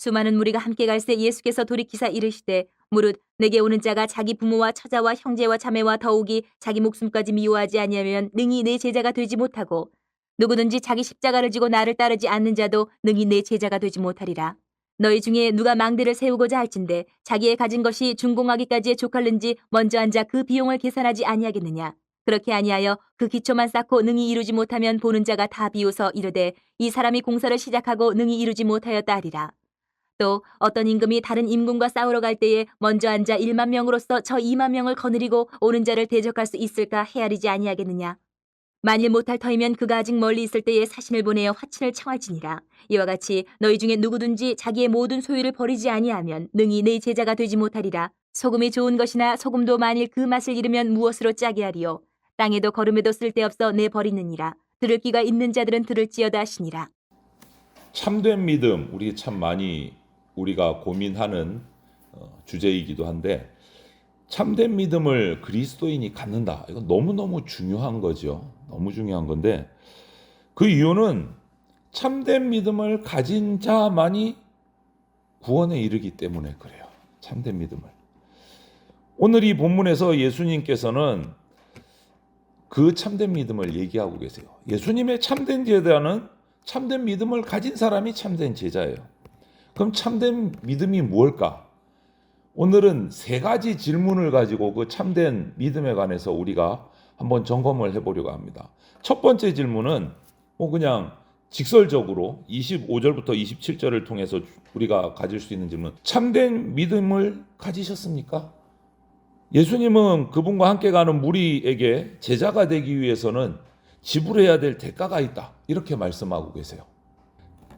수많은 무리가 함께 갈새 예수께서 돌이키사 이르시되 무릇 내게 오는 자가 자기 부모와 처자와 형제와 자매와 더욱이 자기 목숨까지 미워하지 아니하면 능히 내 제자가 되지 못하고 누구든지 자기 십자가를 지고 나를 따르지 않는 자도 능히 내 제자가 되지 못하리라. 너희 중에 누가 망대를 세우고자 할진대 자기의 가진 것이 준공하기까지에 족할는지 먼저 앉아 그 비용을 계산하지 아니하겠느냐. 그렇게 아니하여 그 기초만 쌓고 능히 이루지 못하면 보는 자가 다 비웃어 이르되 이 사람이 공사를 시작하고 능히 이루지 못하였다 하리라. 또 어떤 임금이 다른 임금과 싸우러 갈 때에 먼저 앉아 1만 명으로서 저 2만 명을 거느리고 오는 자를 대적할 수 있을까 헤아리지 아니하겠느냐. 만일 못할 터이면 그가 아직 멀리 있을 때에 사신을 보내어 화친을 청할지니라. 이와 같이 너희 중에 누구든지 자기의 모든 소유를 버리지 아니하면 능히 내 제자가 되지 못하리라. 소금이 좋은 것이나 소금도 만일 그 맛을 잃으면 무엇으로 짜게 하리요. 땅에도 거름에도 쓸데없어 내 버리느니라. 들을 귀가 있는 자들은 들을지어다 하시니라. 참된 믿음, 우리 참 많이 우리가 고민하는 주제이기도 한데, 참된 믿음을 그리스도인이 갖는다. 이건 너무너무 중요한 거죠. 너무 중요한 건데, 그 이유는 참된 믿음을 가진 자만이 구원에 이르기 때문에 그래요. 참된 믿음을. 오늘 이 본문에서 예수님께서는 그 참된 믿음을 얘기하고 계세요. 예수님의 참된 제자는 참된 믿음을 가진 사람이 참된 제자예요. 그럼 참된 믿음이 무엇일까? 오늘은 세 가지 질문을 가지고 그 참된 믿음에 관해서 우리가 한번 점검을 해보려고 합니다. 첫 번째 질문은 그냥 직설적으로 25절부터 27절을 통해서 우리가 가질 수 있는 질문. 참된 믿음을 가지셨습니까? 예수님은 그분과 함께 가는 무리에게 제자가 되기 위해서는 지불해야 될 대가가 있다. 이렇게 말씀하고 계세요.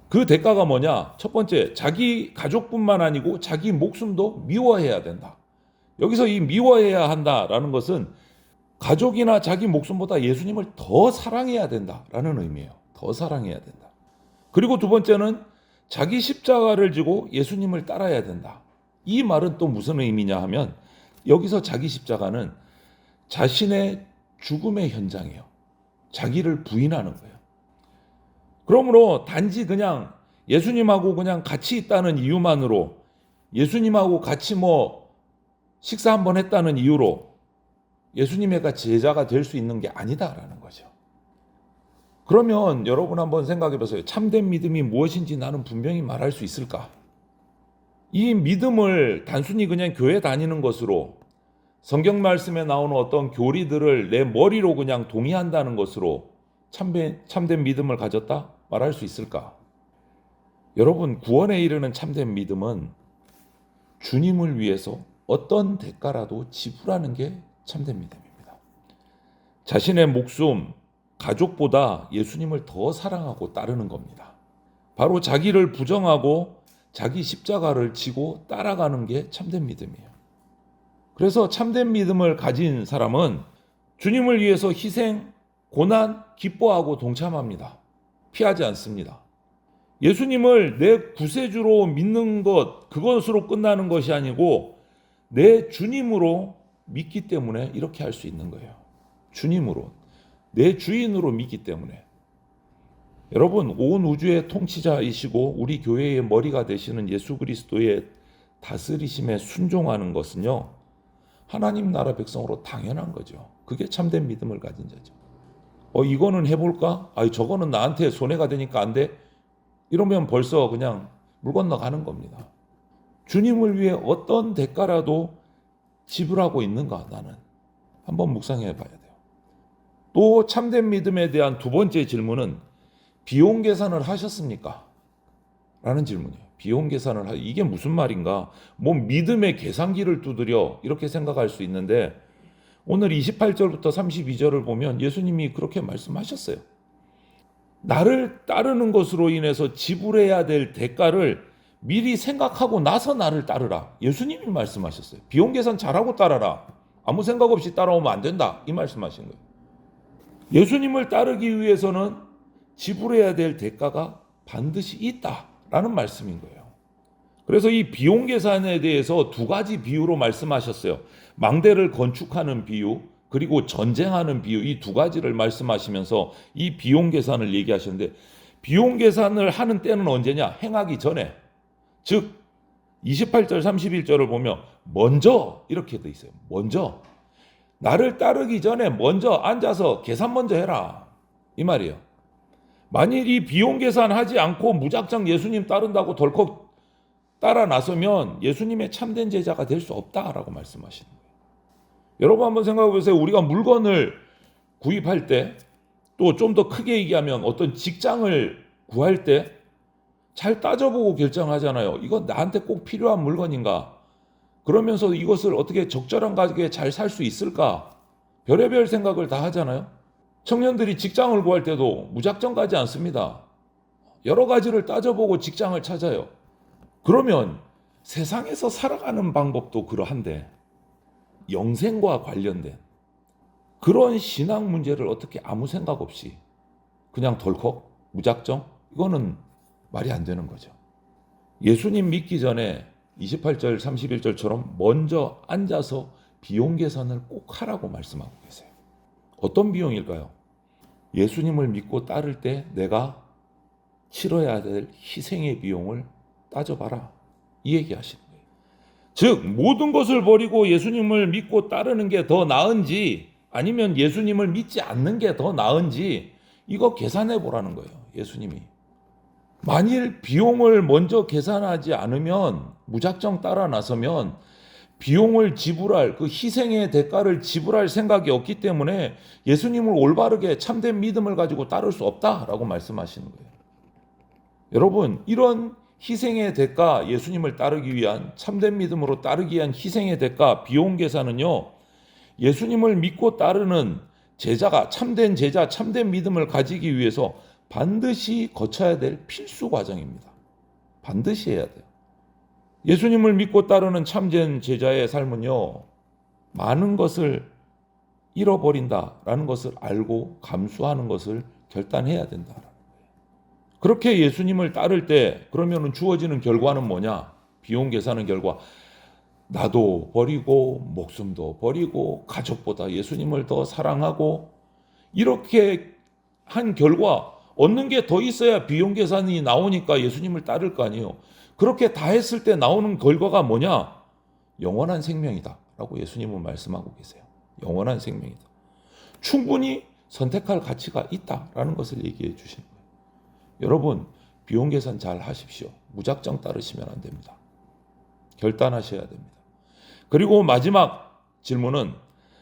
그 대가가 뭐냐? 첫 번째, 자기 가족뿐만 아니고 자기 목숨도 미워해야 된다. 여기서 이 미워해야 한다라는 것은 가족이나 자기 목숨보다 예수님을 더 사랑해야 된다라는 의미예요. 더 사랑해야 된다. 그리고 두 번째는 자기 십자가를 지고 예수님을 따라야 된다. 이 말은 또 무슨 의미냐 하면 여기서 자기 십자가는 자신의 죽음의 현장이에요. 자기를 부인하는 거예요. 그러므로 단지 그냥 예수님하고 그냥 같이 있다는 이유만으로, 예수님하고 같이 식사 한번 했다는 이유로 예수님의 제자가 될 수 있는 게 아니다라는 거죠. 그러면 여러분 한번 생각해 보세요. 참된 믿음이 무엇인지 나는 분명히 말할 수 있을까? 이 믿음을 단순히 그냥 교회 다니는 것으로, 성경 말씀에 나오는 어떤 교리들을 내 머리로 그냥 동의한다는 것으로 참된 믿음을 가졌다 말할 수 있을까? 여러분, 구원에 이르는 참된 믿음은 주님을 위해서 어떤 대가라도 지불하는 게 참된 믿음입니다. 자신의 목숨, 가족보다 예수님을 더 사랑하고 따르는 겁니다. 바로 자기를 부정하고 자기 십자가를 지고 따라가는 게 참된 믿음이에요. 그래서 참된 믿음을 가진 사람은 주님을 위해서 희생, 고난, 기뻐하고 동참합니다. 피하지 않습니다. 예수님을 내 구세주로 믿는 것, 그것으로 끝나는 것이 아니고 내 주님으로 믿기 때문에 이렇게 할 수 있는 거예요. 주님으로, 내 주인으로 믿기 때문에. 여러분, 온 우주의 통치자이시고 우리 교회의 머리가 되시는 예수 그리스도의 다스리심에 순종하는 것은요, 하나님 나라 백성으로 당연한 거죠. 그게 참된 믿음을 가진 자죠. 이거는 해볼까? 저거는 나한테 손해가 되니까 안 돼? 이러면 벌써 그냥 물 건너가는 겁니다. 주님을 위해 어떤 대가라도 지불하고 있는가, 나는 한번 묵상해 봐야 돼요. 또 참된 믿음에 대한 두 번째 질문은 비용 계산을 하셨습니까? 라는 질문이에요. 비용 계산을 이게 무슨 말인가? 믿음의 계산기를 두드려 이렇게 생각할 수 있는데, 오늘 28절부터 32절을 보면 예수님이 그렇게 말씀하셨어요. 나를 따르는 것으로 인해서 지불해야 될 대가를 미리 생각하고 나서 나를 따르라. 예수님이 말씀하셨어요. 비용 계산 잘하고 따라라. 아무 생각 없이 따라오면 안 된다. 이 말씀하신 거예요. 예수님을 따르기 위해서는 지불해야 될 대가가 반드시 있다라는 말씀인 거예요. 그래서 이 비용 계산에 대해서 두 가지 비유로 말씀하셨어요. 망대를 건축하는 비유, 그리고 전쟁하는 비유, 이 두 가지를 말씀하시면서 이 비용 계산을 얘기하셨는데, 비용 계산을 하는 때는 언제냐? 행하기 전에. 즉 28절 31절을 보면 먼저 이렇게 돼 있어요. 먼저 나를 따르기 전에 먼저 앉아서 계산 먼저 해라 이 말이에요. 만일 이 비용 계산하지 않고 무작정 예수님 따른다고 덜컥 따라 나서면 예수님의 참된 제자가 될 수 없다라고 말씀하시는 거예요. 여러분 한번 생각해 보세요. 우리가 물건을 구입할 때, 또 좀 더 크게 얘기하면 어떤 직장을 구할 때 잘 따져보고 결정하잖아요. 이거 나한테 꼭 필요한 물건인가? 그러면서 이것을 어떻게 적절한 가격에 잘 살 수 있을까? 별의별 생각을 다 하잖아요. 청년들이 직장을 구할 때도 무작정 가지 않습니다. 여러 가지를 따져보고 직장을 찾아요. 그러면 세상에서 살아가는 방법도 그러한데 영생과 관련된 그런 신앙 문제를 어떻게 아무 생각 없이 그냥 덜컥 무작정 이거는 말이 안 되는 거죠. 예수님 믿기 전에 28절 31절처럼 먼저 앉아서 비용 계산을 꼭 하라고 말씀하고 계세요. 어떤 비용일까요? 예수님을 믿고 따를 때 내가 치러야 될 희생의 비용을 따져봐라. 이 얘기 하시는 거예요. 즉 모든 것을 버리고 예수님을 믿고 따르는 게 더 나은지 아니면 예수님을 믿지 않는 게 더 나은지 이거 계산해 보라는 거예요. 예수님이. 만일 비용을 먼저 계산하지 않으면 무작정 따라 나서면 비용을 지불할 그 희생의 대가를 지불할 생각이 없기 때문에 예수님을 올바르게 참된 믿음을 가지고 따를 수 없다라고 말씀하시는 거예요. 여러분 이런 희생의 대가, 예수님을 따르기 위한 참된 믿음으로 따르기 위한 희생의 대가, 비용 계산은요. 예수님을 믿고 따르는 제자가 참된 제자, 참된 믿음을 가지기 위해서 반드시 거쳐야 될 필수 과정입니다. 반드시 해야 돼요. 예수님을 믿고 따르는 참된 제자의 삶은요. 많은 것을 잃어버린다라는 것을 알고 감수하는 것을 결단해야 된다. 그렇게 예수님을 따를 때 그러면 주어지는 결과는 뭐냐? 비용 계산의 결과. 나도 버리고 목숨도 버리고 가족보다 예수님을 더 사랑하고 이렇게 한 결과 얻는 게 더 있어야 비용 계산이 나오니까 예수님을 따를 거 아니에요. 그렇게 다 했을 때 나오는 결과가 뭐냐? 영원한 생명이다 라고 예수님은 말씀하고 계세요. 영원한 생명이다. 충분히 선택할 가치가 있다라는 것을 얘기해 주시는 거예요. 여러분 비용 계산 잘 하십시오. 무작정 따르시면 안 됩니다. 결단하셔야 됩니다. 그리고 마지막 질문은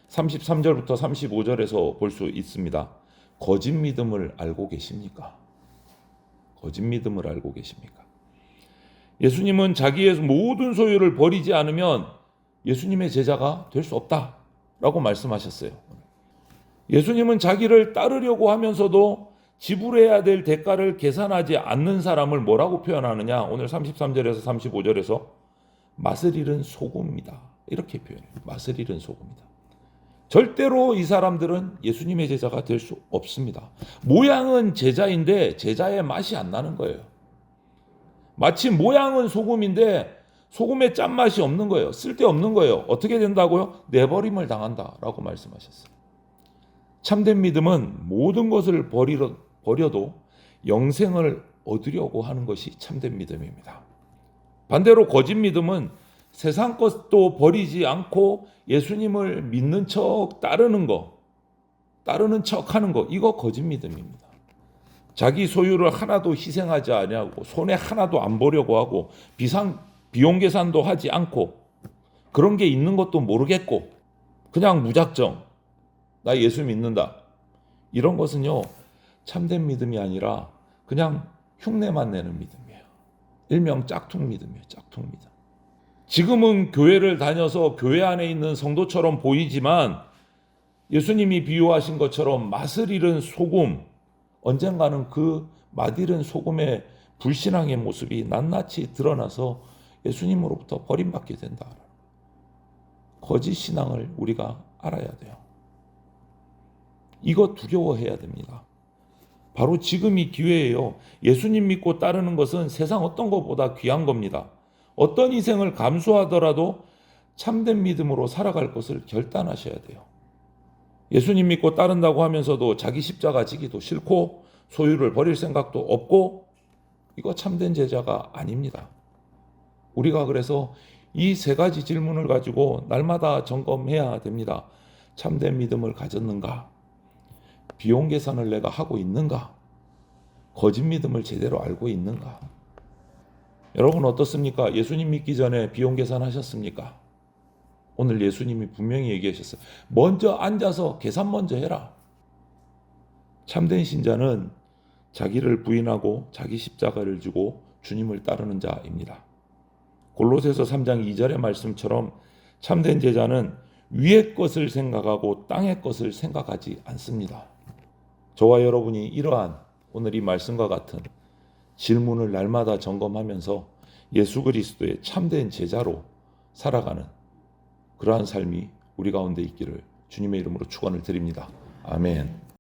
33절부터 35절에서 볼 수 있습니다. 거짓 믿음을 알고 계십니까? 거짓 믿음을 알고 계십니까? 예수님은 자기의 모든 소유를 버리지 않으면 예수님의 제자가 될 수 없다라고 말씀하셨어요. 예수님은 자기를 따르려고 하면서도 지불해야 될 대가를 계산하지 않는 사람을 뭐라고 표현하느냐? 오늘 33절에서 35절에서 맛을 잃은 소금이다. 이렇게 표현해요. 맛을 잃은 소금이다. 절대로 이 사람들은 예수님의 제자가 될 수 없습니다. 모양은 제자인데 제자의 맛이 안 나는 거예요. 마치 모양은 소금인데 소금의 짠맛이 없는 거예요. 쓸데없는 거예요. 어떻게 된다고요? 내버림을 당한다라고 말씀하셨어요. 참된 믿음은 모든 것을 버려도 영생을 얻으려고 하는 것이 참된 믿음입니다. 반대로 거짓 믿음은 세상 것도 버리지 않고 예수님을 믿는 척 따르는 척 하는 거, 이거 거짓 믿음입니다. 자기 소유를 하나도 희생하지 아니하고 손에 하나도 안 보려고 하고 비용 계산도 하지 않고 그런 게 있는 것도 모르겠고 그냥 무작정 나 예수 믿는다. 이런 것은요 참된 믿음이 아니라 그냥 흉내만 내는 믿음이에요. 일명 짝퉁 믿음이에요. 짝퉁 믿음. 지금은 교회를 다녀서 교회 안에 있는 성도처럼 보이지만 예수님이 비유하신 것처럼 맛을 잃은 소금, 언젠가는 그 맛 잃은 소금의 불신앙의 모습이 낱낱이 드러나서 예수님으로부터 버림받게 된다. 거짓 신앙을 우리가 알아야 돼요. 이거 두려워해야 됩니다. 바로 지금이 기회예요. 예수님 믿고 따르는 것은 세상 어떤 것보다 귀한 겁니다. 어떤 희생을 감수하더라도 참된 믿음으로 살아갈 것을 결단하셔야 돼요. 예수님 믿고 따른다고 하면서도 자기 십자가 지기도 싫고 소유를 버릴 생각도 없고 이거 참된 제자가 아닙니다. 우리가 그래서 이 세 가지 질문을 가지고 날마다 점검해야 됩니다. 참된 믿음을 가졌는가? 비용 계산을 내가 하고 있는가? 거짓 믿음을 제대로 알고 있는가? 여러분 어떻습니까? 예수님 믿기 전에 비용 계산하셨습니까? 오늘 예수님이 분명히 얘기하셨어요. 먼저 앉아서 계산 먼저 해라. 참된 신자는 자기를 부인하고 자기 십자가를 지고 주님을 따르는 자입니다. 골로새서 3장 2절의 말씀처럼 참된 제자는 위의 것을 생각하고 땅의 것을 생각하지 않습니다. 저와 여러분이 이러한 오늘 이 말씀과 같은 질문을 날마다 점검하면서 예수 그리스도의 참된 제자로 살아가는 그러한 삶이 우리 가운데 있기를 주님의 이름으로 축원을 드립니다. 아멘.